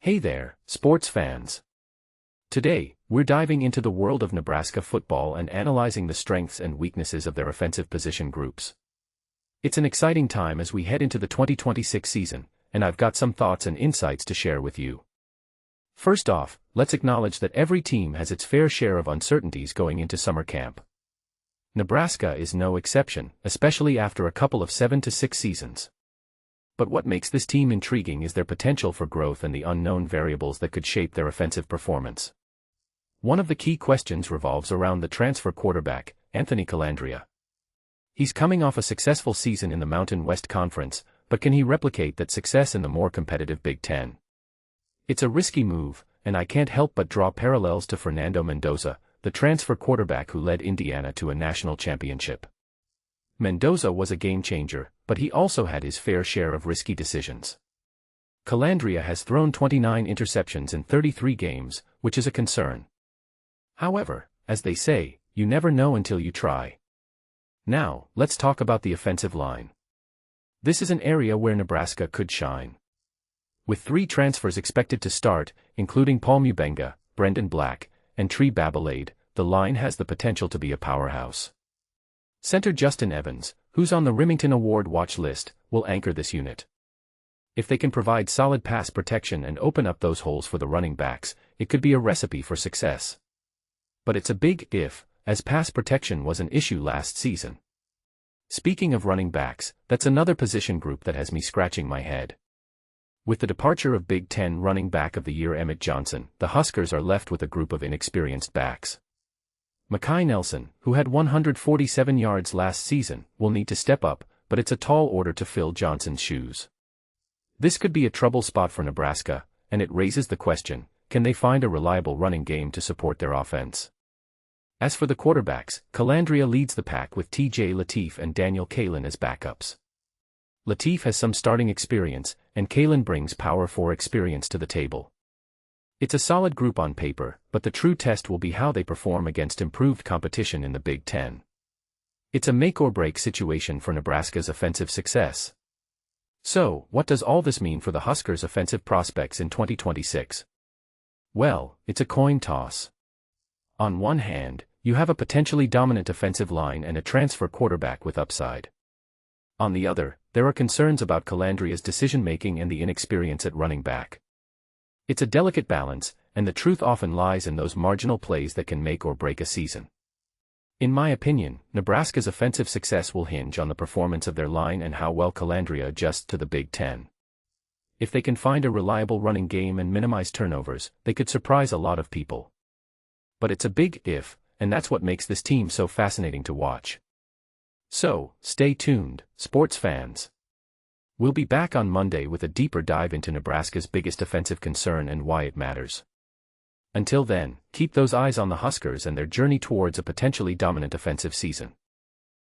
Hey there, sports fans. Today, we're diving into the world of Nebraska football and analyzing the strengths and weaknesses of their offensive position groups. It's an exciting time as we head into the 2026 season, and I've got some thoughts and insights to share with you. First off, let's acknowledge that every team has its fair share of uncertainties going into summer camp. Nebraska is no exception, especially after a couple of 7-6 seasons. But what makes this team intriguing is their potential for growth and the unknown variables that could shape their offensive performance. One of the key questions revolves around the transfer quarterback, Anthony Colandrea. He's coming off a successful season in the Mountain West Conference, but can he replicate that success in the more competitive Big Ten? It's a risky move, and I can't help but draw parallels to Fernando Mendoza, the transfer quarterback who led Indiana to a national championship. Mendoza was a game-changer, but he also had his fair share of risky decisions. Colandrea has thrown 29 interceptions in 33 games, which is a concern. However, as they say, you never know until you try. Now, let's talk about the offensive line. This is an area where Nebraska could shine. With 3 transfers expected to start, including Paul Mubenga, Brendan Black, and Tree Babalade, the line has the potential to be a powerhouse. Center Justin Evans, who's on the Remington Award watch list, will anchor this unit. If they can provide solid pass protection and open up those holes for the running backs, it could be a recipe for success. But it's a big if, as pass protection was an issue last season. Speaking of running backs, that's another position group that has me scratching my head. With the departure of Big Ten running back of the year Emmett Johnson, the Huskers are left with a group of inexperienced backs. Makai Nelson, who had 147 yards last season, will need to step up, but it's a tall order to fill Johnson's shoes. This could be a trouble spot for Nebraska, and it raises the question, can they find a reliable running game to support their offense? As for the quarterbacks, Colandrea leads the pack with T.J. Lateef and Daniel Kaelin as backups. Lateef has some starting experience, and Kaelin brings Power 4 experience to the table. It's a solid group on paper, but the true test will be how they perform against improved competition in the Big Ten. It's a make-or-break situation for Nebraska's offensive success. So, what does all this mean for the Huskers' offensive prospects in 2026? Well, it's a coin toss. On one hand, you have a potentially dominant offensive line and a transfer quarterback with upside. On the other, there are concerns about Colandrea's decision-making and the inexperience at running back. It's a delicate balance, and the truth often lies in those marginal plays that can make or break a season. In my opinion, Nebraska's offensive success will hinge on the performance of their line and how well Colandrea adjusts to the Big Ten. If they can find a reliable running game and minimize turnovers, they could surprise a lot of people. But it's a big if, and that's what makes this team so fascinating to watch. So, stay tuned, sports fans. We'll be back on Monday with a deeper dive into Nebraska's biggest offensive concern and why it matters. Until then, keep those eyes on the Huskers and their journey towards a potentially dominant offensive season.